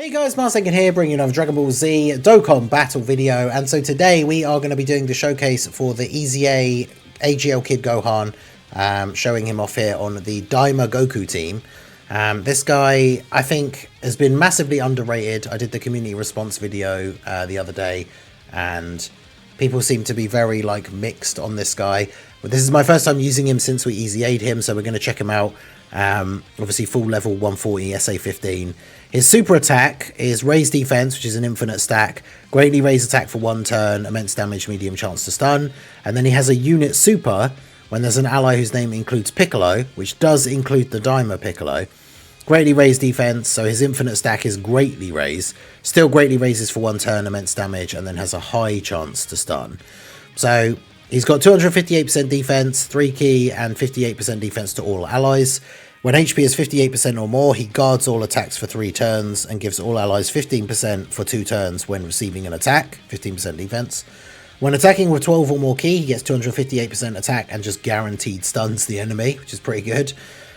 Hey guys, Marsenkin here, bringing you another Dragon Ball Z Dokkan Battle video, and so today we are going to be doing the showcase for the EZA AGL Kid Gohan, showing him off here on the Daima Goku team. This guy, I think, has been massively underrated. I did the community response video the other day, and people seem to be very mixed on this guy. But this is my first time using him since we EZA'd him, so we're going to check him out. Obviously full level 140 SA 15. His super attack is raised defense, which is an infinite stack, greatly raised attack for 1 turn, immense damage, medium chance to stun, and then he has a unit super when there's an ally whose name includes Piccolo, which does include the Daima Piccolo. Greatly raised defense, so his infinite stack is greatly raised, still greatly raises for 1 turn, immense damage, and then has a high chance to stun. So he's got 258% defense, 3 key, and 58% defense to all allies. When HP is 58% or more, he guards all attacks for 3 turns and gives all allies 15% for 2 turns when receiving an attack, 15% defense. When attacking with 12 or more key, he gets 258% attack and just guaranteed stuns the enemy, which is pretty good.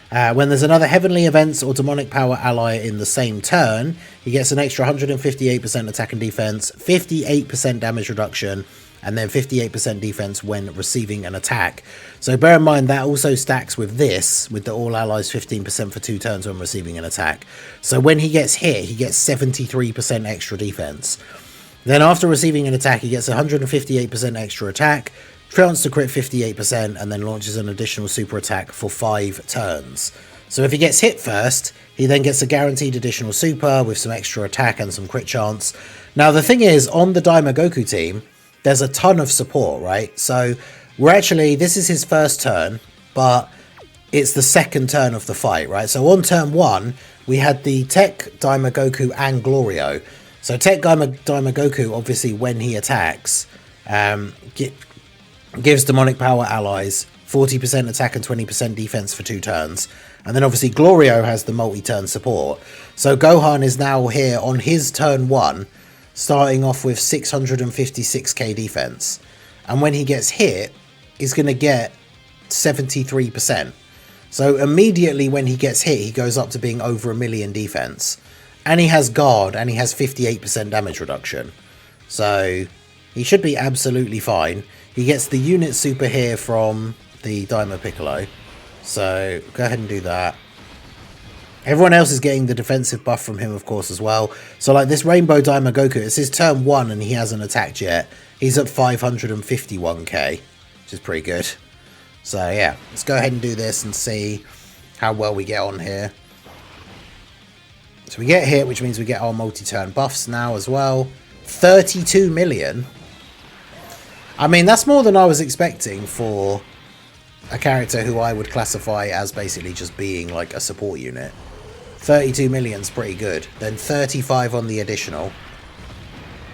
When there's another Heavenly Events or Demonic Power ally in the same turn, he gets an extra 158% attack and defense, 58% damage reduction, and then 58% defense when receiving an attack. So bear in mind that also stacks with this, with the all allies 15% for 2 turns when receiving an attack. So when he gets hit, he gets 73% extra defense. Then after receiving an attack, he gets 158% extra attack, chance to crit 58%, and then launches an additional super attack for 5 turns. So if he gets hit first, he then gets a guaranteed additional super with some extra attack and some crit chance. Now the thing is, on the Daima Goku team, there's a ton of support, right? So this is his first turn, but it's the second turn of the fight, right? So on turn 1, we had the Tech Daima Goku and Glorio. So Tech Daima Goku, obviously, when he attacks, gives Demonic Power allies 40% attack and 20% defense for 2 turns. And then obviously Glorio has the multi-turn support. So Gohan is now here on his turn 1, starting off with 656k defense. And when he gets hit, he's going to get 73%. So immediately when he gets hit, he goes up to being over 1 million defense. And he has guard, and he has 58% damage reduction. So he should be absolutely fine. He gets the unit super here from the Daima Piccolo. So go ahead and do that. Everyone else is getting the defensive buff from him, of course, as well. So this Rainbow Daima Goku, it's his turn 1 and he hasn't attacked yet. He's at 551k, which is pretty good. So yeah, let's go ahead and do this and see how well we get on here. So we get hit, which means we get our multi-turn buffs now as well. 32 million. I mean, that's more than I was expecting for a character who I would classify as basically just being like a support unit. 32 million's pretty good. Then 35 on the additional.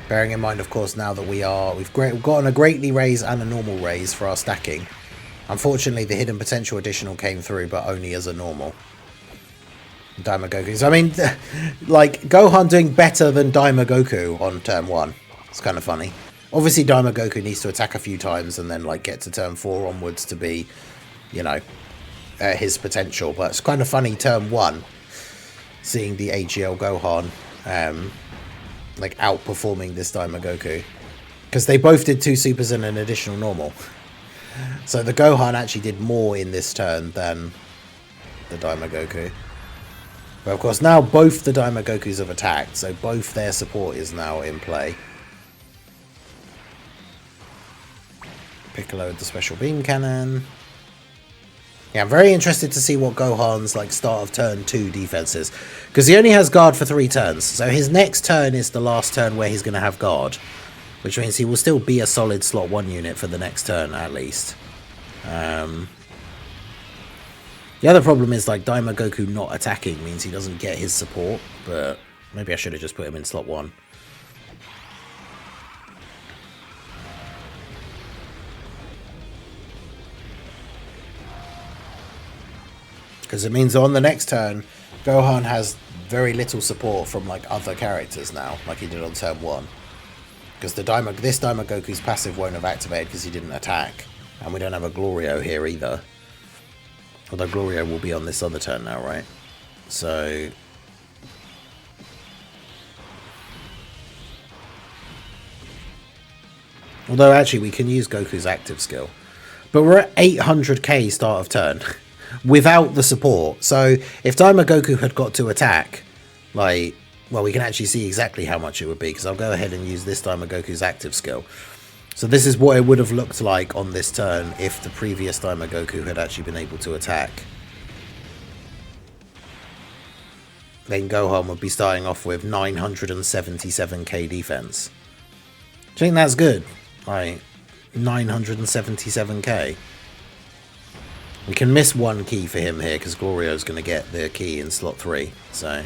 Bearing in mind, of course, now that we've gotten a greatly raise and a normal raise for our stacking. Unfortunately, the hidden potential additional came through, but only as a normal. Daima Goku. So I mean, Gohan doing better than Daima Goku on turn 1. It's kind of funny. Obviously, Daima Goku needs to attack a few times and then get to turn 4 onwards to be, his potential. But it's kind of funny turn 1. Seeing the AGL Gohan outperforming this Daima Goku, because they both did 2 supers and an additional normal. So the Gohan actually did more in this turn than the Daima Goku. But of course now both the Daima Gokus have attacked, so both their support is now in play. Piccolo with the special beam cannon. Yeah, I'm very interested to see what Gohan's start of turn 2 defense is, because he only has guard for 3 turns. So his next turn is the last turn where he's going to have guard, which means he will still be a solid slot 1 unit for the next turn at least. The other problem is Daima Goku not attacking means he doesn't get his support, but maybe I should have just put him in slot 1. Because it means on the next turn, Gohan has very little support from other characters now, like he did on turn 1. Because this Daima Goku's passive won't have activated because he didn't attack. And we don't have a Glorio here either. Although Glorio will be on this other turn now, right? So Although actually we can use Goku's active skill. But we're at 800k start of turn without the support. So if Daima Goku had got to attack, like, well, we can actually see exactly how much it would be, because I'll go ahead and use this Daima Goku's active skill. So this is what it would have looked like on this turn if the previous Daima Goku had actually been able to attack. Then Gohan would be starting off with 977k defense. Do you think that's good? Like, 977k. We can miss one key for him here, because Glorio's going to get the key in slot 3. So,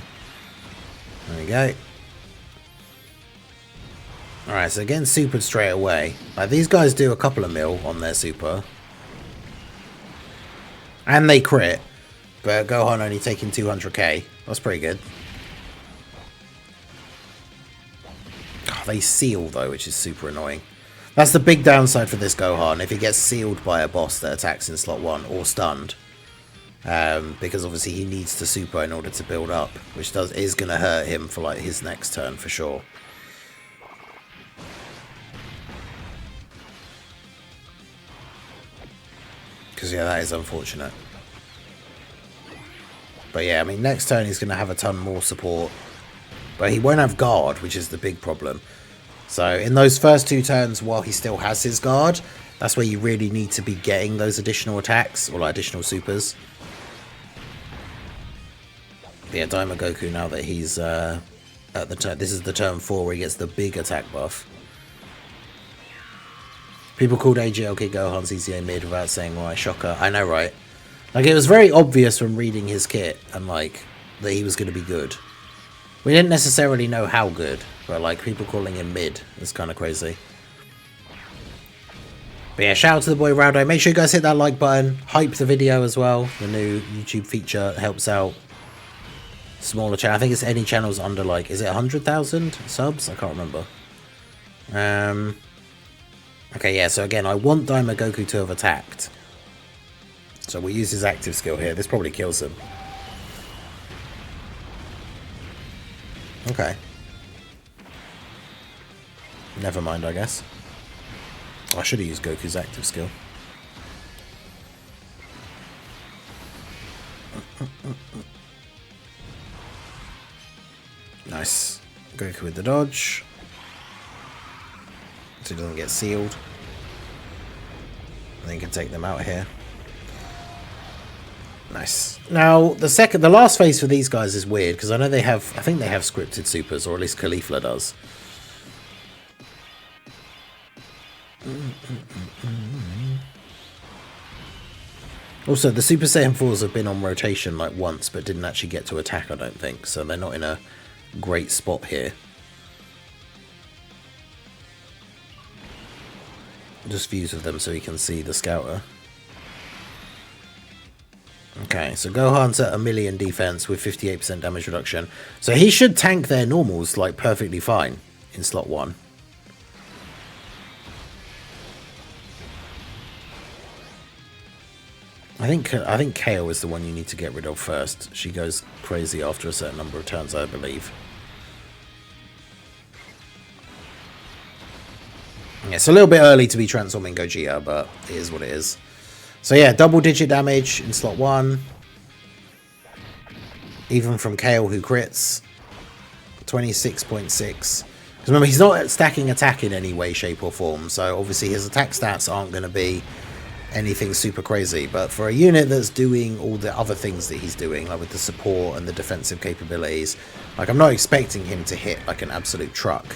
there we go. Alright, so again, supered straight away. Like, these guys do a couple of mil on their super. And they crit. But Gohan only taking 200k. That's pretty good. Oh, they seal, though, which is super annoying. That's the big downside for this Gohan, if he gets sealed by a boss that attacks in slot 1, or stunned. Because obviously he needs to super in order to build up, which is going to hurt him for like his next turn for sure. Because yeah, that is unfortunate. But yeah, I mean, next turn he's going to have a ton more support. But he won't have guard, which is the big problem. So in those first 2 turns, while he still has his guard, that's where you really need to be getting those additional attacks, or like additional supers. But yeah, Daima Goku, now that he's at the turn, this is the turn 4 where he gets the big attack buff. People called AGL Kid Gohan EZA mid without saying why. Shocker. I know, right? Like, it was very obvious from reading his kit and like that he was going to be good. We didn't necessarily know how good, but like people calling him mid is kind of crazy. But yeah, shout out to the boy Rowdo. Make sure you guys hit that like button. Hype the video as well. The new YouTube feature helps out smaller channel. I think it's any channels under like, is it 100,000 subs? I can't remember. Okay, yeah, so again, I want Daima Goku to have attacked. So we'll use his active skill here. This probably kills him. Okay. Never mind, I guess. I should have used Goku's active skill. Nice. Goku with the dodge. So he doesn't get sealed. And then you can take them out here. Nice. Now, the last phase for these guys is weird, because I know they have, I think they have scripted supers, or at least Caulifla does. Also, the Super Saiyan 4s have been on rotation like once, but didn't actually get to attack, I don't think, so they're not in a great spot here. Just views of them so you can see the scouter. Okay, so Gohan's at 1,000,000 defense with 58% damage reduction. So he should tank their normals like perfectly fine in slot 1. I think KO is the one you need to get rid of first. She goes crazy after a certain number of turns, I believe. Yeah, it's a little bit early to be transforming Gogeta, but it is what it is. So yeah, double-digit damage in slot 1. Even from Kale, who crits. 26.6. Because remember, he's not stacking attack in any way, shape, or form. So obviously his attack stats aren't going to be anything super crazy. But for a unit that's doing all the other things that he's doing, like with the support and the defensive capabilities, like I'm not expecting him to hit like an absolute truck.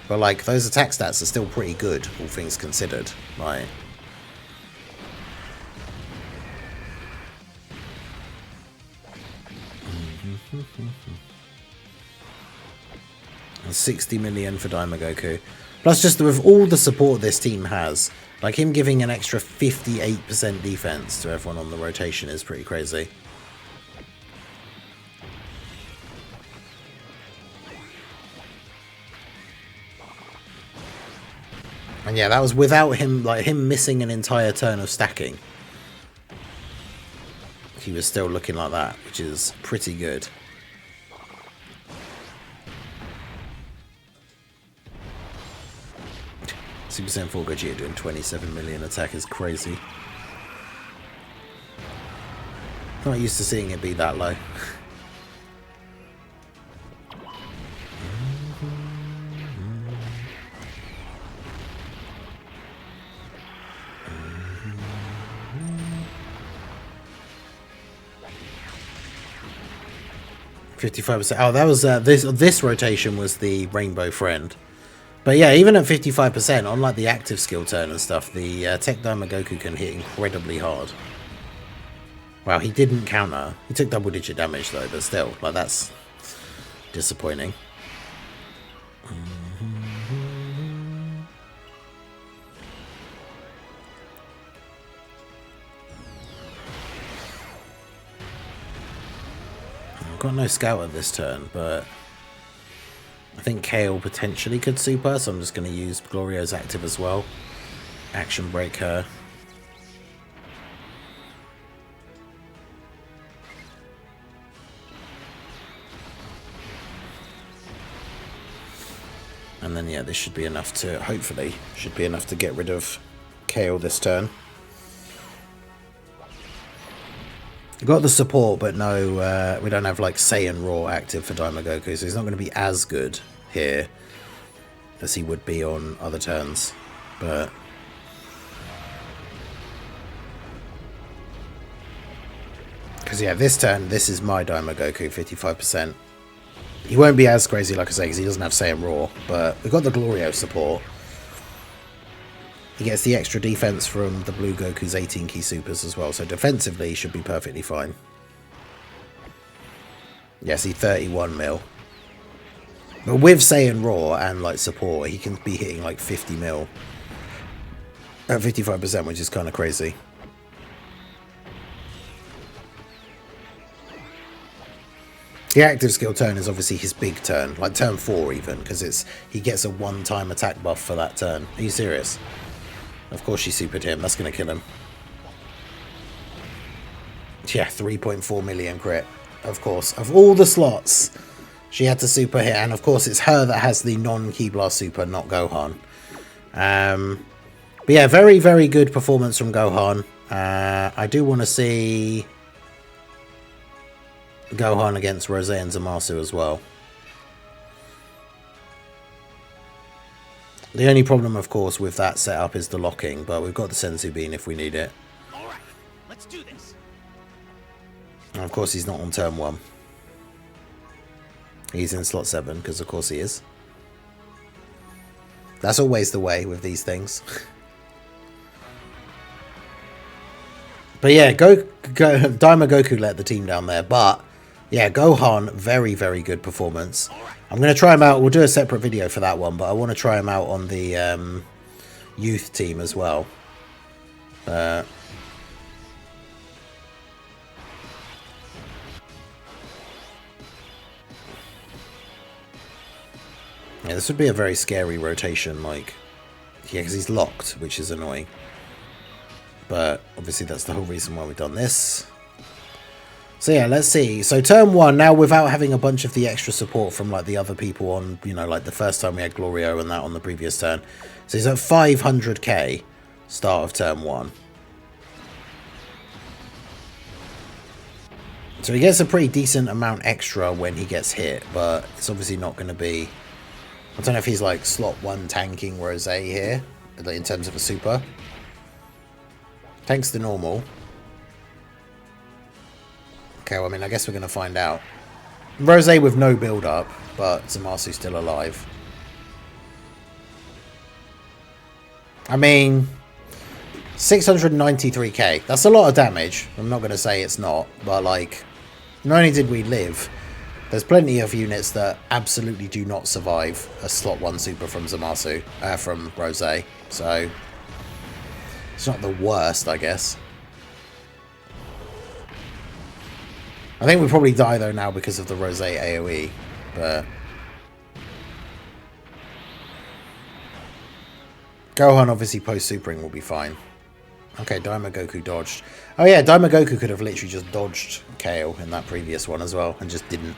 But like those attack stats are still pretty good, all things considered. Like, 60 million for Daima Goku. Plus, just with all the support this team has, like him giving an extra 58% defense to everyone on the rotation is pretty crazy. And yeah, that was without him, like him missing an entire turn of stacking. He was still looking like that, which is pretty good. Super Saiyan 4 Gogeta doing 27 million attack is crazy. Not used to seeing it be that low. 55%. Oh, that was this rotation was the Rainbow Friend. But yeah, even at 55%, on like the active skill turn and stuff, the Tech Daima Goku can hit incredibly hard. Wow, he didn't counter. He took double-digit damage though, but still, like that's disappointing. I've got no scout at this turn, but I think Kale potentially could super, so I'm just going to use Glorio's active as well. Action break her. And then, yeah, this should be enough to, hopefully, should be enough to get rid of Kale this turn. Got the support, but no, we don't have, like, Saiyan Raw active for Daima Goku, so he's not going to be as good here as he would be on other turns. But because, yeah, this turn, this is my Daima Goku, 55%. He won't be as crazy, like I say, because he doesn't have Saiyan Raw, but we've got the Glorio support. He gets the extra defense from the Blue Goku's 18 key supers as well, so defensively he should be perfectly fine. Yes, he's 31 mil. But with Saiyan Raw and like support, he can be hitting like 50 mil at 55%, which is kind of crazy. The active skill turn is obviously his big turn, like turn 4 even, because he gets a one-time attack buff for that turn. Are you serious? Of course she supered him, that's going to kill him. Yeah, 3.4 million crit, of course. Of all the slots, she had to super hit, and of course it's her that has the non-Ki Blast super, not Gohan. But yeah, very, very good performance from Gohan. I do want to see Gohan against Rosé and Zamasu as well. The only problem, of course, with that setup is the locking, but we've got the Senzu Bean if we need it. All right, let's do this. And of course, he's not on turn 1. He's in slot 7, because of course he is. That's always the way with these things. But yeah, Daima Goku let the team down there, but yeah, Gohan, very, very good performance. I'm going to try him out. We'll do a separate video for that one, but I want to try him out on the youth team as well. Yeah, this would be a very scary rotation, like, yeah, because he's locked, which is annoying. But obviously that's the whole reason why we've done this. So yeah, let's see. So turn 1, now without having a bunch of the extra support from like the other people on, you know, like the first time we had Glorio and that on the previous turn. So he's at 500k start of turn 1. So he gets a pretty decent amount extra when he gets hit, but it's obviously not going to be... I don't know if he's like slot 1 tanking Rosé here in terms of a super. Tanks the normal. Okay, well, I mean, I guess we're going to find out. Rosé with no build-up, but Zamasu's still alive. I mean, 693k. That's a lot of damage. I'm not going to say it's not, but, like, not only did we live, there's plenty of units that absolutely do not survive a slot 1 super from Zamasu, from Rosé. So, it's not the worst, I guess. I think we probably die though now because of the Rosé AoE, but Gohan obviously post-supering will be fine. Okay, Daima Goku dodged. Oh yeah, Daima Goku could have literally just dodged Kale in that previous one as well, and just didn't.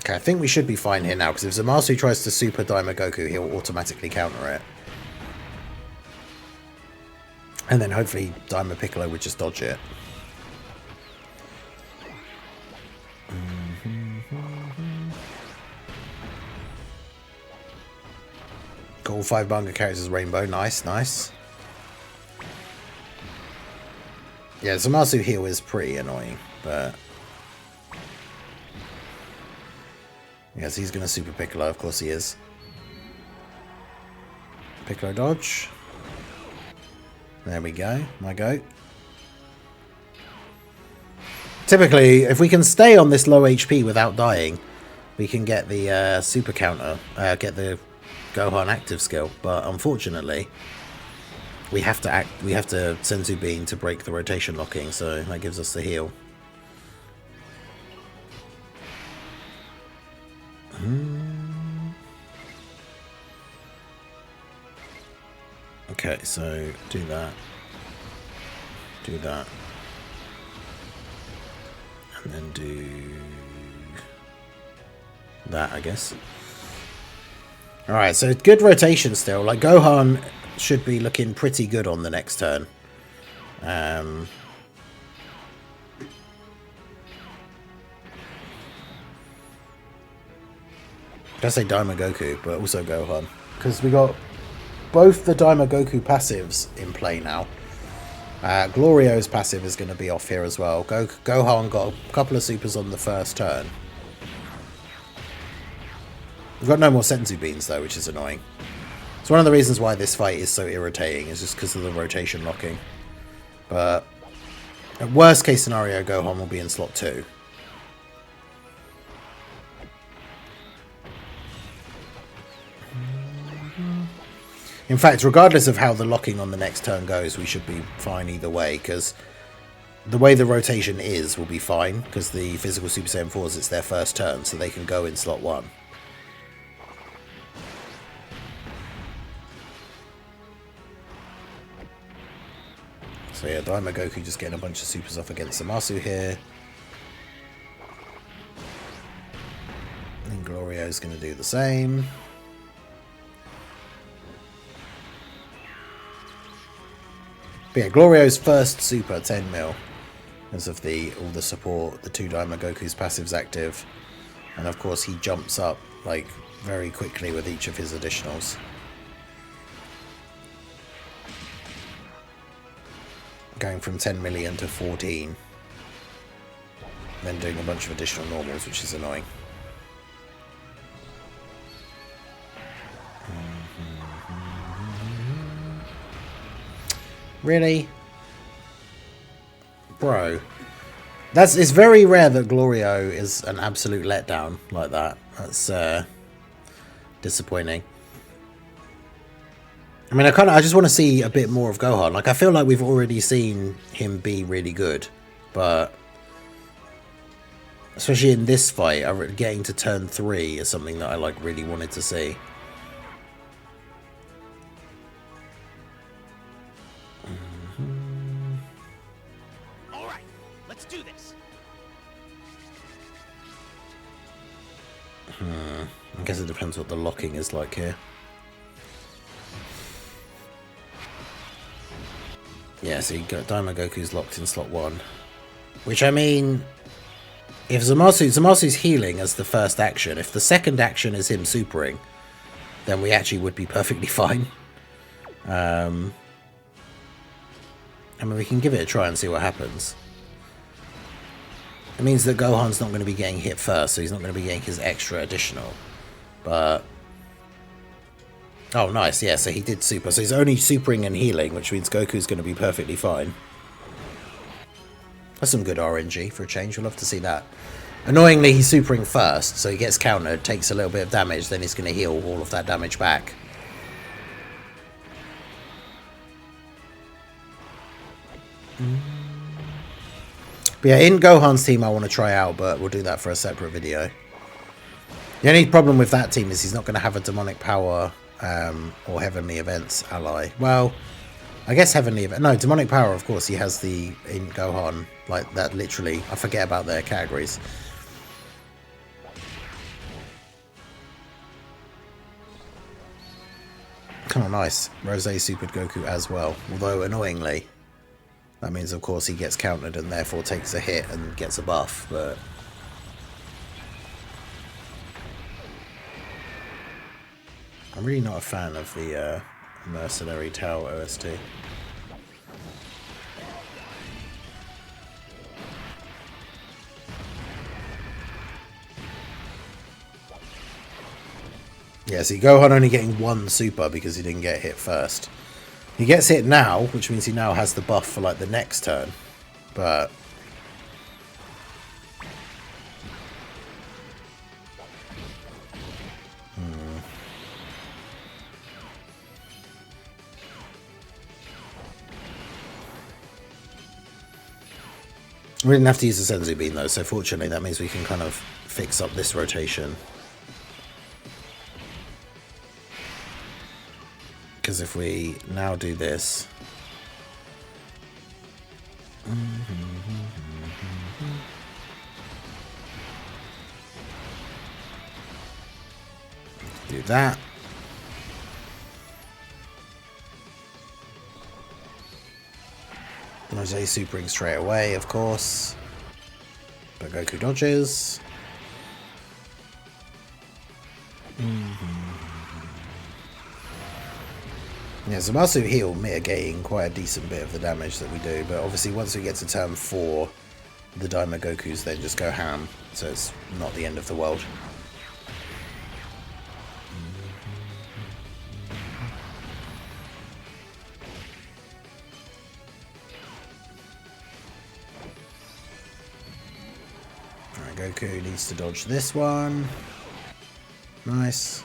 Okay, I think we should be fine here now, because if Zamasu tries to super Daima Goku, he'll automatically counter it. And then hopefully Daima Piccolo would just dodge it. Got all 5 manga characters as Rainbow. Nice, nice. Yeah, Zamasu heal is pretty annoying, but... yes, he's going to super Piccolo. Of course he is. Piccolo dodge. There we go. My goat. Typically, if we can stay on this low HP without dying, we can get the super counter, get the Gohan active skill. But unfortunately, we have to Senzu Bean to break the rotation locking, so that gives us the heal. Okay, so do that. Do that. And then do that, I guess. Alright, so good rotation still. Like, Gohan should be looking pretty good on the next turn. Did I say Daima Goku, but also Gohan? Because we got both the Daima Goku passives in play now. Glorio's passive is going to be off here as well. Gohan got a couple of supers on the first turn. We've got no more Senzu Beans though, which is annoying. It's one of the reasons why this fight is so irritating, is just because of the rotation locking. But at worst case scenario, Gohan will be in slot 2. In fact, regardless of how the locking on the next turn goes, we should be fine either way, because the way the rotation is will be fine, because the physical Super Saiyan 4s, it's their first turn, so they can go in slot 1. So yeah, Daima Goku just getting a bunch of supers off against Zamasu here. And Glorio's going to do the same. But yeah, Glorio's first super, 10 mil, because of all the support, the 2 Daima Goku's passives active. And of course he jumps up like very quickly with each of his additionals. Going from 10 million to 14. And then doing a bunch of additional normals, which is annoying. Really? Bro. It's very rare that Glorio is an absolute letdown like that. That's disappointing. I mean, I just want to see a bit more of Gohan. Like, I feel like we've already seen him be really good, but especially in this fight, getting to turn 3 is something that I like really wanted to see. All right, let's do this. I guess it depends what the locking is like here. Yeah, so you got Daima Goku's locked in slot 1. Which, I mean, if Zamasu's healing as the first action, if the second action is him supering, then we actually would be perfectly fine. I mean, we can give it a try and see what happens. It means that Gohan's not going to be getting hit first, so he's not going to be getting his extra additional. But... oh, nice, yeah, so he did super. So he's only supering and healing, which means Goku's going to be perfectly fine. That's some good RNG for a change. We'll love to see that. Annoyingly, he's supering first, so he gets countered, takes a little bit of damage, then he's going to heal all of that damage back. But yeah, in Gohan's team I want to try out, but we'll do that for a separate video. The only problem with that team is he's not going to have a demonic power or heavenly events ally. Well, I guess heavenly event. No, demonic power, of course, he has the in Gohan, like that literally. I forget about their categories. Oh, nice. Rosé supered Goku as well. Although, annoyingly, that means, of course, he gets countered and therefore takes a hit and gets a buff, but... I'm really not a fan of the Mercenary Tau OST. Yeah, see, Gohan only getting one super because he didn't get hit first. He gets hit now, which means he now has the buff for, like, the next turn. But... we didn't have to use the Senzu Bean, though, so fortunately that means we can kind of fix up this rotation. Because if we now do this... do that. Rosé supering straight away, of course. But Goku dodges. Yeah, Zamasu heal mitigating quite a decent bit of the damage that we do, but obviously once we get to turn 4, the Daima Gokus then just go ham, so it's not the end of the world. Alright, Goku needs to dodge this one. Nice.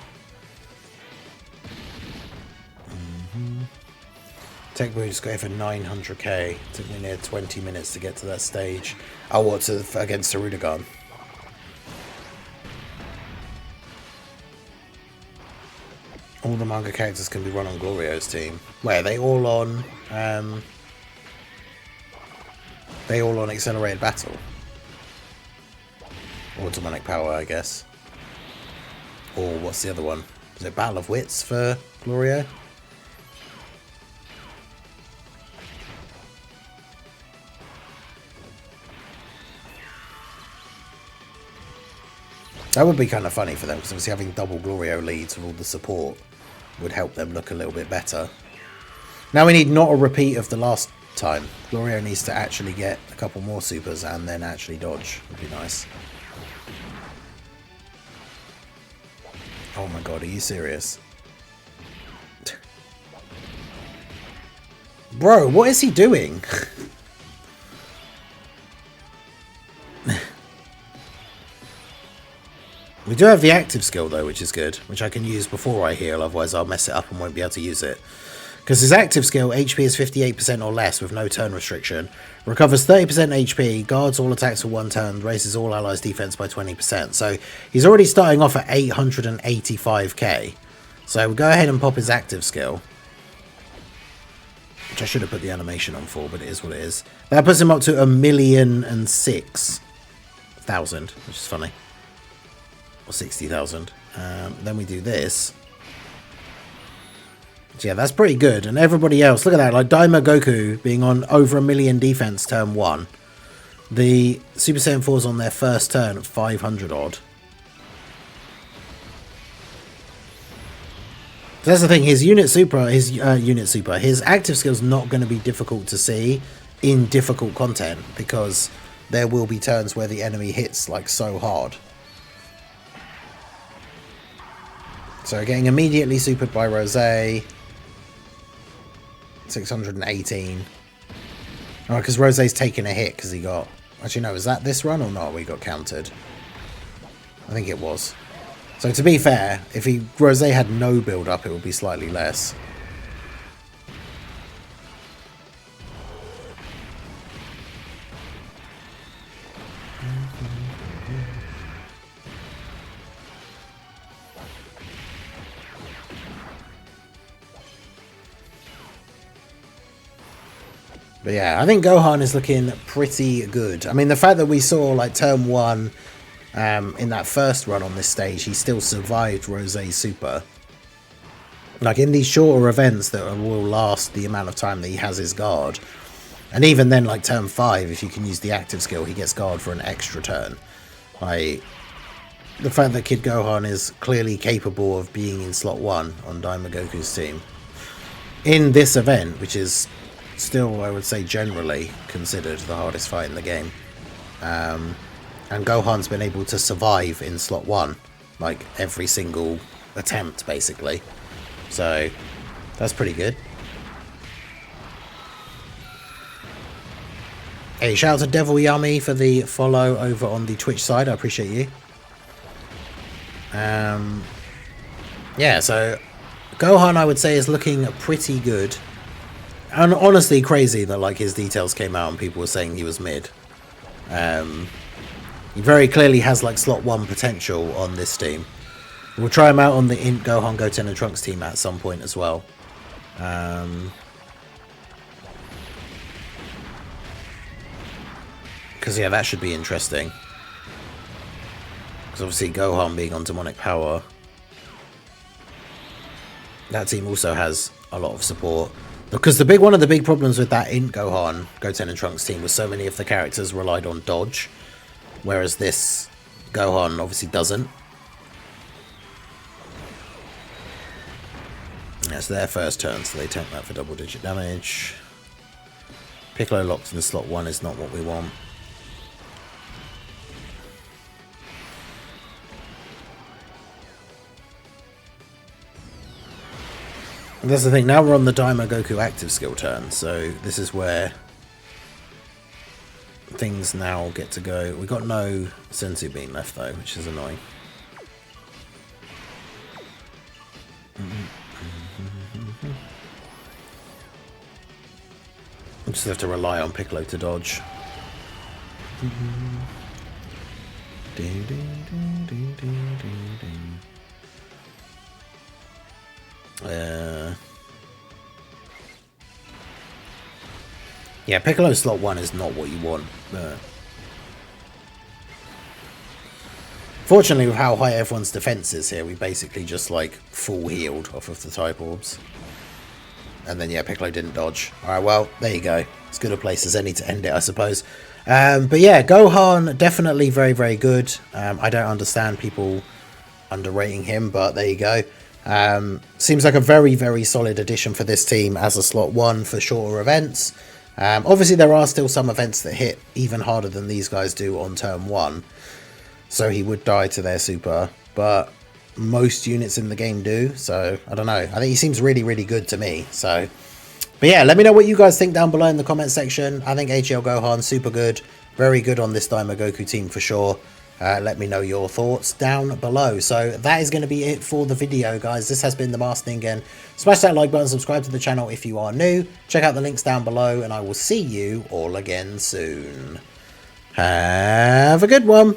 Tech boost go for 900k. Took me near 20 minutes to get to that stage. Oh, what's against Sarudagon? All the manga characters can be run on Glorio's team. Where are they all on? They all on accelerated battle. Or demonic power, I guess. Or what's the other one? Is it Battle of Wits for Glorio? That would be kind of funny for them, because obviously having double Glorio leads with all the support would help them look a little bit better. Now we need not a repeat of the last time. Glorio needs to actually get a couple more supers and then actually dodge. Would be nice. Oh my god, are you serious? Bro, what is he doing? We do have the active skill though, which is good, which I can use before I heal, otherwise I'll mess it up and won't be able to use it. Because his active skill, HP is 58% or less with no turn restriction, recovers 30% HP, guards all attacks for 1 turn, raises all allies' defense by 20%. So he's already starting off at 885k. So we'll go ahead and pop his active skill. Which I should have put the animation on for, but it is what it is. That puts him up to 1,006,000, which is funny. Or 60,000. Then we do this. So yeah, that's pretty good. And everybody else, look at that, like Daima Goku being on over 1 million defense turn 1. The Super Saiyan 4's on their first turn at 500 odd. So that's the thing, his active skill's not going to be difficult to see in difficult content, because there will be turns where the enemy hits like so hard. So getting immediately supered by Rosé. 618. Oh, because Rosé's taking a hit because he got... Actually, no, was that this run or not? We got countered. I think it was. So to be fair, if Rosé had no build-up, it would be slightly less. But yeah, I think Gohan is looking pretty good. I mean, the fact that we saw like turn 1 in that first run on this stage, he still survived Rosé's super. Like in these shorter events that will last the amount of time that he has his guard. And even then, like turn 5, if you can use the active skill, he gets guard for an extra turn. Like, the fact that Kid Gohan is clearly capable of being in slot 1 on Daima Goku's team. In this event, which is still, I would say, generally considered the hardest fight in the game. And Gohan's been able to survive in slot 1, like every single attempt, basically. So, that's pretty good. Hey, shout out to Devil Yummy for the follow over on the Twitch side. I appreciate you. Yeah, so Gohan, I would say, is looking pretty good. And honestly crazy that like his details came out and people were saying he was mid. He very clearly has like slot 1 potential on this team. We'll try him out on the Int Gohan, Goten and Trunks team at some point as well. Because yeah, that should be interesting. Because obviously Gohan being on demonic power, that team also has a lot of support. Because one of the big problems with that Int Gohan, Goten and Trunks team was so many of the characters relied on dodge, whereas this Gohan obviously doesn't. That's their first turn, so they take that for double-digit damage. Piccolo locked in slot 1 is not what we want. And that's the thing, now we're on the Daima Goku active skill turn, so this is where things now get to go. We got no Senzu Bean left though, which is annoying. We just have to rely on Piccolo to dodge. Yeah, Piccolo slot 1 is not what you want, but fortunately with how high everyone's defense is here, we basically just like full healed off of the type orbs. And then yeah, Piccolo didn't dodge. Alright, well, there you go. As good a place as any to end it, I suppose. But yeah, Gohan, definitely very, very good. I don't understand people underrating him, but there you go. Seems like a very, very solid addition for this team as a slot 1 for shorter events. Obviously, there are still some events that hit even harder than these guys do on turn 1. So he would die to their super, but most units in the game do. So, I don't know. I think he seems really, really good to me. So, but yeah, let me know what you guys think down below in the comment section. I think AGL Gohan, super good. Very good on this Daima Goku team for sure. Let me know your thoughts down below. So that is going to be it for the video, guys. This has been the Master Ningen. Smash that like button, subscribe to the channel if you are new. Check out the links down below, and I will see you all again soon. Have a good one.